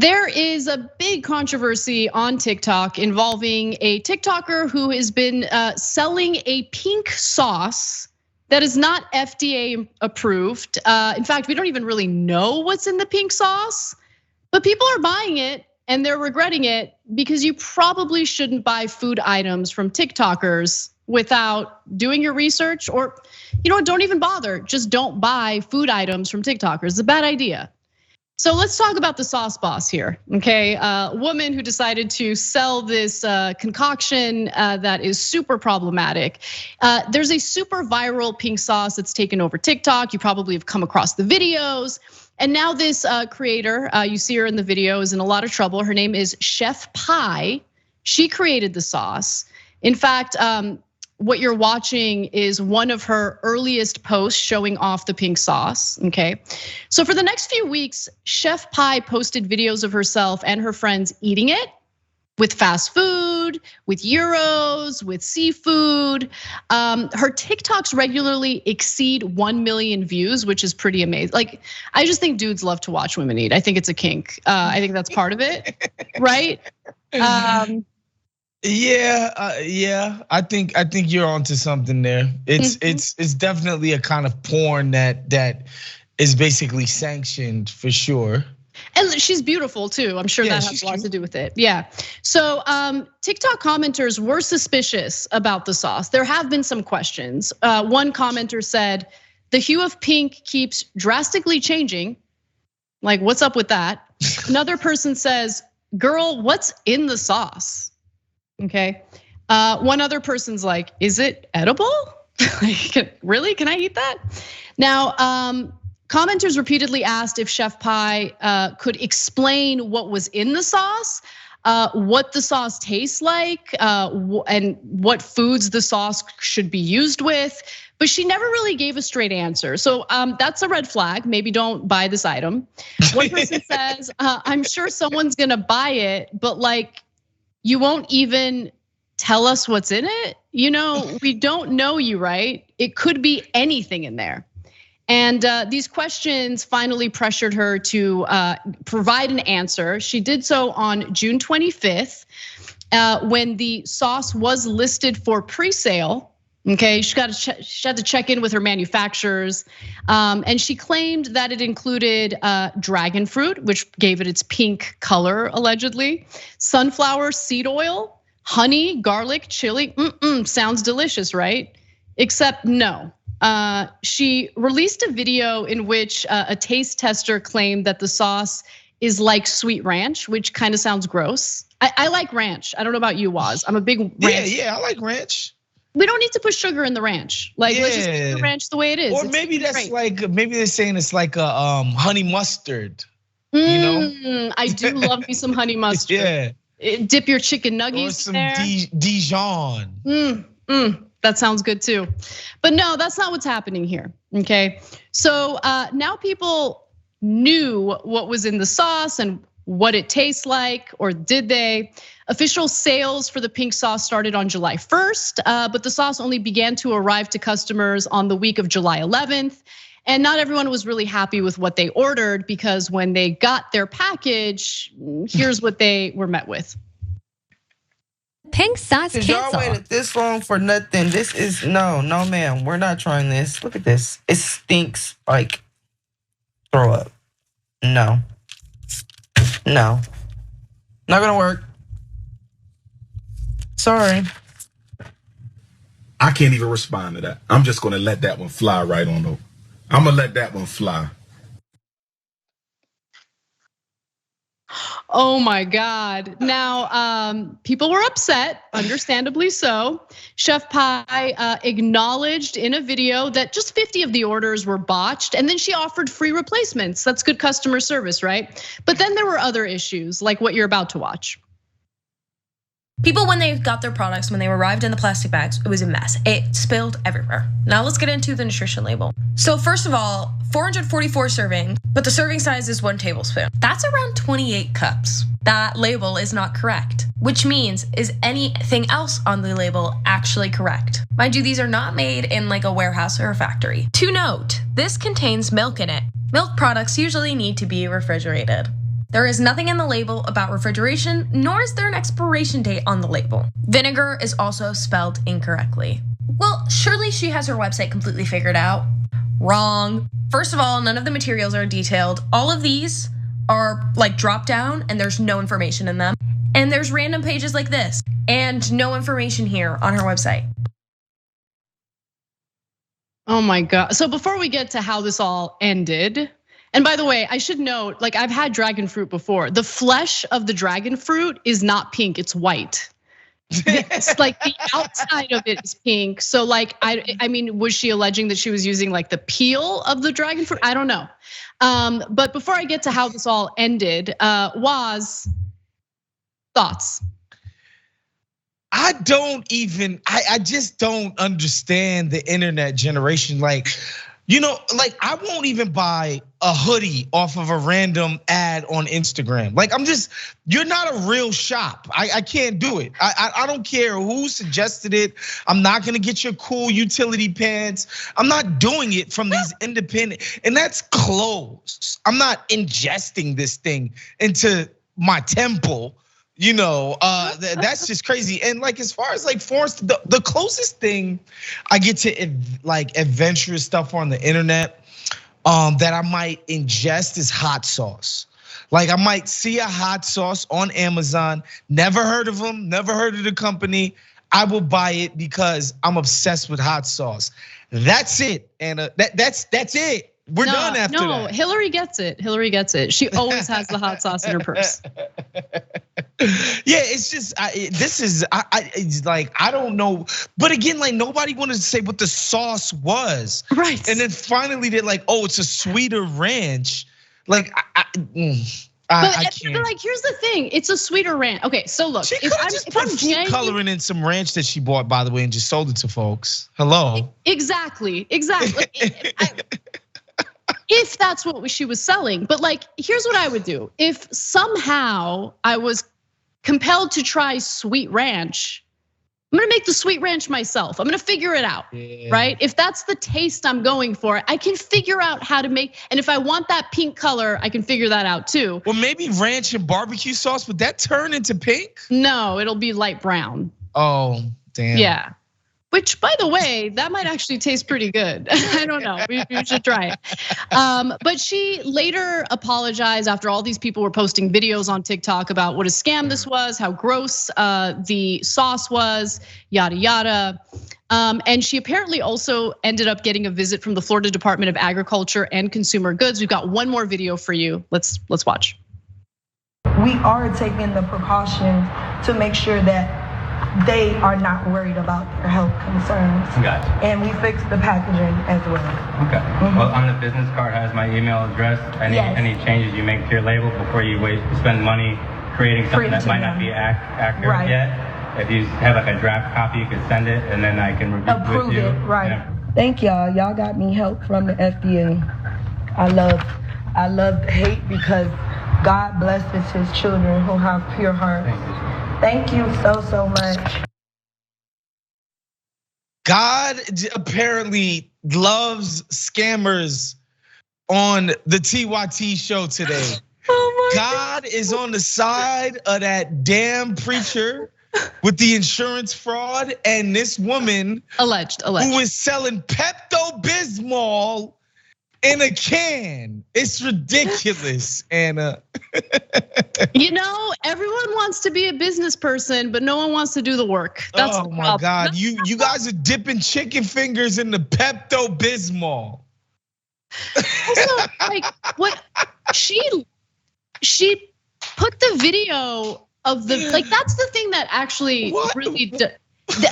There is a big controversy on TikTok involving a TikToker who has been selling a pink sauce that is not FDA approved. In fact, we don't even really know what's in the pink sauce, but people are buying it and they're regretting it because you probably shouldn't buy food items from TikTokers without doing your research, or don't even bother. Just don't buy food items from TikTokers. It's a bad idea. So let's talk about the sauce boss here, okay? A woman who decided to sell this concoction that is super problematic. There's a super viral pink sauce that's taken over TikTok. You probably have come across the videos. And now this creator, you see her in the video, is in a lot of trouble. Her name is Chef Pie. She created the sauce. In fact, what you're watching is one of her earliest posts showing off the pink sauce, okay? So for the next few weeks, Chef Pie posted videos of herself and her friends eating it with fast food, with gyros, with seafood. Her TikToks regularly exceed 1 million views, which is pretty amazing. Like, I just think dudes love to watch women eat. I think it's a kink. I think that's part of it, right? Yeah. I think you're onto something there. It's definitely a kind of porn that is basically sanctioned for sure. And she's beautiful too. I'm sure that has a lot to do with it. Yeah. So TikTok commenters were suspicious about the sauce. There have been some questions. One commenter said, "The hue of pink keeps drastically changing. Like, what's up with that?" Another person says, "Girl, what's in the sauce?" Okay. One other person's like, "Is it edible? Really? Can I eat that?" Now, commenters repeatedly asked if Chef Pie could explain what was in the sauce, what the sauce tastes like, and what foods the sauce should be used with. But she never really gave a straight answer. So that's a red flag. Maybe don't buy this item. One person says, "I'm sure someone's gonna buy it, but like, you won't even tell us what's in it. We don't know you, right? It could be anything in there." And these questions finally pressured her to provide an answer. She did so on June 25th, when the sauce was listed for pre-sale. Okay, she had to check in with her manufacturers, and she claimed that it included dragon fruit, which gave it its pink color allegedly, sunflower seed oil, honey, garlic, chili. Sounds delicious, right? Except no. She released a video in which a taste tester claimed that the sauce is like sweet ranch, which kind of sounds gross. I like ranch. I don't know about you, Waz. I'm a big ranch. Yeah, I like ranch. We don't need to put sugar in the ranch. Like, let's just keep the ranch the way it is. Or maybe that's like, maybe they're saying it's like a honey mustard. I do love me some honey mustard. Yeah. Dip your chicken nuggets or some there. Dijon. That sounds good too. But no, that's not what's happening here, okay? So now people knew what was in the sauce and what it tastes like, or did they? Official sales for the pink sauce started on July 1st, but the sauce only began to arrive to customers on the week of July 11th. And not everyone was really happy with what they ordered, because when they got their package, here's what they were met with. Pink sauce cancel. Y'all waited this long for nothing. This is, no ma'am, we're not trying this. Look at this, it stinks like throw up. No, not gonna work. Sorry. I can't even respond to that. I'm just gonna let that one fly right on over. I'm gonna let that one fly. Oh my God. Now, people were upset, understandably so. Chef Pie acknowledged in a video that just 50 of the orders were botched, and then she offered free replacements. That's good customer service, right? But then there were other issues, like what you're about to watch. People, when they got their products, when they arrived in the plastic bags, it was a mess. It spilled everywhere. Now let's get into the nutrition label. So first of all, 444 servings, but the serving size is 1 tablespoon. That's around 28 cups. That label is not correct, which means, is anything else on the label actually correct? Mind you, these are not made in like a warehouse or a factory. To note, this contains milk in it. Milk products usually need to be refrigerated. There is nothing in the label about refrigeration, nor is there an expiration date on the label. Vinegar is also spelled incorrectly. Well, surely she has her website completely figured out. Wrong. First of all, none of the materials are detailed. All of these are like drop down and there's no information in them. And there's random pages like this and no information here on her website. Oh my God. So before we get to how this all ended, and by the way, I should note, like I've had dragon fruit before. The flesh of the dragon fruit is not pink, it's white. It's like the outside of it is pink. So like, I mean, was she alleging that she was using like the peel of the dragon fruit? I don't know. But before I get to how this all ended, was thoughts? I just don't understand the internet generation. Like, like I won't even buy a hoodie off of a random ad on Instagram. Like you're not a real shop. I can't do it. I don't care who suggested it. I'm not gonna get your cool utility pants. I'm not doing it from these independent, and that's clothes. I'm not ingesting this thing into my temple. That's just crazy. And like, as far as like forced, the closest thing I get to like adventurous stuff on the internet that I might ingest is hot sauce. Like I might see a hot sauce on Amazon, never heard of them, never heard of the company. I will buy it because I'm obsessed with hot sauce. That's it, Anna. That's it. We're done after that. No, Hillary gets it. Hillary gets it. She always has the hot sauce in her purse. Yeah, it's just it's like I don't know, but again, like nobody wanted to say what the sauce was, right? And then finally they're like, oh, it's a sweeter ranch. Like I can't. But like, here's the thing: it's a sweeter ranch. Okay, so look, she could have just put food coloring in some ranch that she bought, by the way, and just sold it to folks. Hello. Exactly. If that's what she was selling. But like, here's what I would do. If somehow I was compelled to try Sweet Ranch, I'm gonna make the Sweet Ranch myself. I'm gonna figure it out, right? If that's the taste I'm going for, I can figure out how to make, and if I want that pink color, I can figure that out too. Well, maybe ranch and barbecue sauce, would that turn into pink? No, it'll be light brown. Oh, damn. Yeah. Which, by the way, that might actually taste pretty good. I don't know, we should try it. But she later apologized after all these people were posting videos on TikTok about what a scam this was, how gross the sauce was, yada, yada. And she apparently also ended up getting a visit from the Florida Department of Agriculture and Consumer Goods. We've got one more video for you. Let's watch. We are taking the precautions to make sure that they are not worried about their health concerns. Gotcha. And we fix the packaging as well. Okay. Well, on the business card has my email address. Any changes you make to your label before you spend money creating something that might not be accurate yet. If you have like a draft copy, you could send it, and then I can approve with you. It. Right. Yeah. Thank y'all. Y'all got me help from the FDA. I love hate because God blesses His children who have pure hearts. Thank you so much. God apparently loves scammers on the TYT show today. Oh my God is on the side of that damn preacher with the insurance fraud and this woman alleged who is selling Pepto-Bismol in a can. It's ridiculous, Anna. Everyone wants to be a business person, but no one wants to do the work. That's oh my God, you guys are dipping chicken fingers in the Pepto-Bismol. Also, like what she put the video of the that's the thing that actually really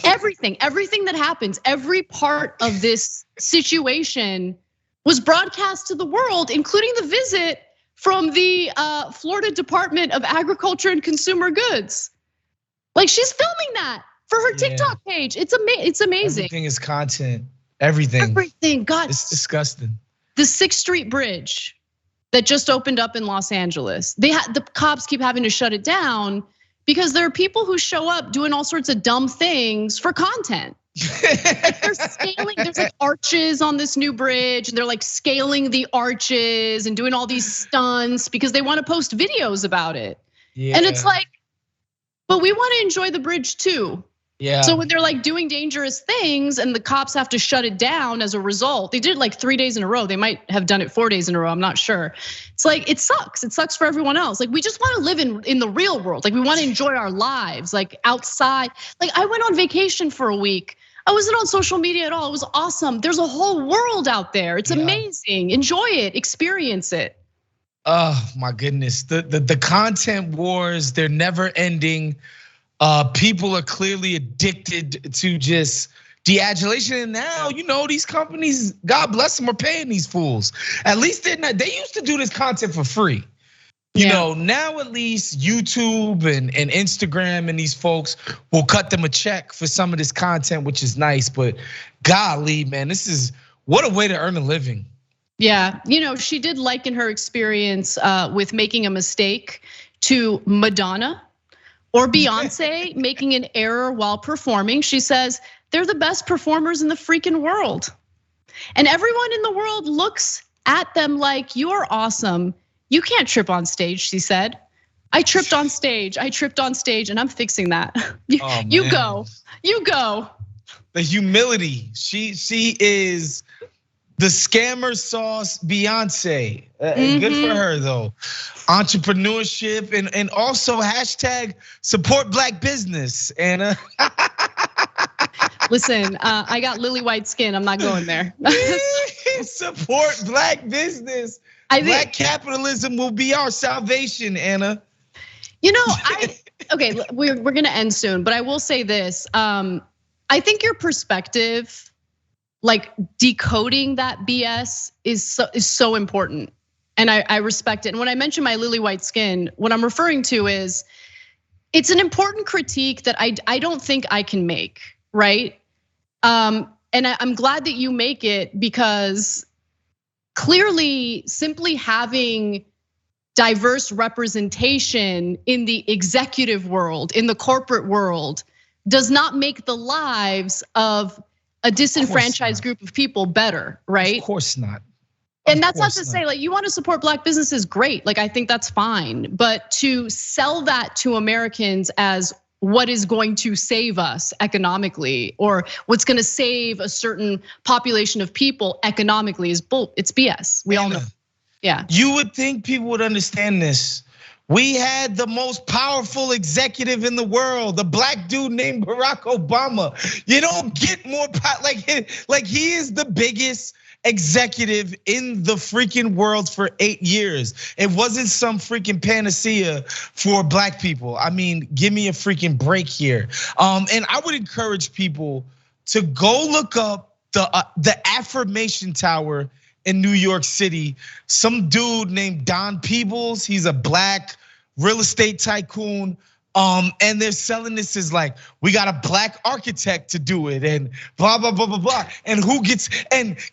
everything that happens, every part of this situation was broadcast to the world, including the visit from the Florida Department of Agriculture and Consumer Goods. Like she's filming that for her TikTok page. It's amazing. Everything is content. Everything. God, it's disgusting. The 6th Street Bridge that just opened up in Los Angeles. The cops keep having to shut it down because there are people who show up doing all sorts of dumb things for content. They're scaling, there's like arches on this new bridge, and they're like scaling the arches and doing all these stunts because they want to post videos about it. Yeah. And it's like, but we want to enjoy the bridge too. Yeah. So when they're like doing dangerous things and the cops have to shut it down as a result, they did it like 3 days in a row. They might have done it 4 days in a row, I'm not sure. It's like, it sucks. It sucks for everyone else. Like we just want to live in the real world. Like we want to enjoy our lives, like outside. Like I went on vacation for a week. I wasn't on social media at all. It was awesome. There's a whole world out there. It's amazing. Enjoy it, experience it. Oh my goodness, the content wars, they're never ending. People are clearly addicted to just de-adulation, and now these companies, God bless them, are paying these fools. At least they're not. They used to do this content for free. Now at least YouTube and Instagram and these folks will cut them a check for some of this content, which is nice. But golly, man, what a way to earn a living. Yeah, she did liken her experience with making a mistake to Madonna or Beyonce making an error while performing. She says they're the best performers in the freaking world. And everyone in the world looks at them like, you are awesome. You can't trip on stage, she said. I tripped on stage, and I'm fixing that. You go. The humility, she is the scammer sauce Beyonce. Good for her though. Entrepreneurship and also hashtag support black business. And listen, I got lily white skin. I'm not going there. Support black business. Black capitalism will be our salvation, Anna. Okay, we're gonna end soon, but I will say this. I think your perspective, like decoding that BS, is so important, and I respect it. And when I mention my lily white skin, what I'm referring to is it's an important critique that I don't think I can make, right? And I'm glad that you make it, because clearly simply having diverse representation in the executive world, in the corporate world, does not make the lives of a disenfranchised group of people better, right? Of course not. And that's not to say like you want to support black businesses, great. Like I think that's fine, but to sell that to Americans as what is going to save us economically, or what's going to save a certain population of people economically, it's BS. We all know. Yeah. You would think people would understand this. We had the most powerful executive in the world, a black dude named Barack Obama. You don't get more like he is the biggest executive in the freaking world for 8 years. It wasn't some freaking panacea for black people. I mean, give me a freaking break here. And I would encourage people to go look up the Affirmation Tower in New York City. Some dude named Don Peebles, he's a black real estate tycoon. And they're selling this as like, we got a black architect to do it and blah, blah, blah, blah, blah. And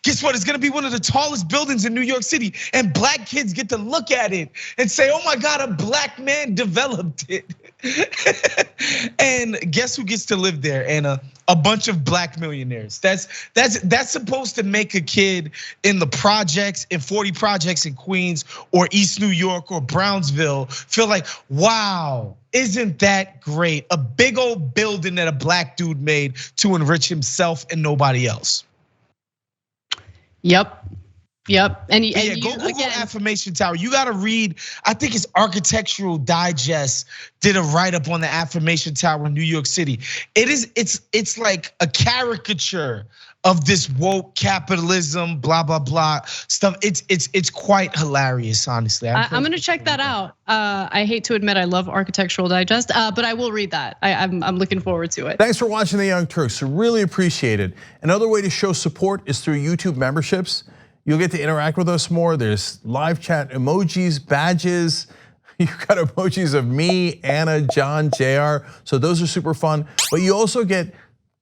guess what? It's gonna be one of the tallest buildings in New York City. And black kids get to look at it and say, oh my God, a black man developed it. And guess who gets to live there, Anna? A bunch of black millionaires. That's supposed to make a kid in the projects, in 40 projects in Queens or East New York or Brownsville feel like, wow, isn't that great? A big old building that a black dude made to enrich himself and nobody else. Yep. And go Google Affirmation Tower. You gotta read, I think it's Architectural Digest did a write-up on the Affirmation Tower in New York City. It's like a caricature of this woke capitalism, blah, blah, blah stuff. It's quite hilarious, honestly. I'm gonna check that out. I hate to admit I love Architectural Digest, but I will read that. I'm looking forward to it. Thanks for watching The Young Turks, really appreciate it. Another way to show support is through YouTube memberships. You'll get to interact with us more. There's live chat emojis, badges. You got emojis of me, Anna, John, JR. So those are super fun. But you also get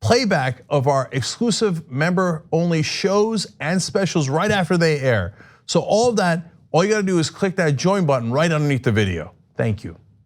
playback of our exclusive member-only shows and specials right after they air. So all of that, all you gotta do is click that join button right underneath the video. Thank you.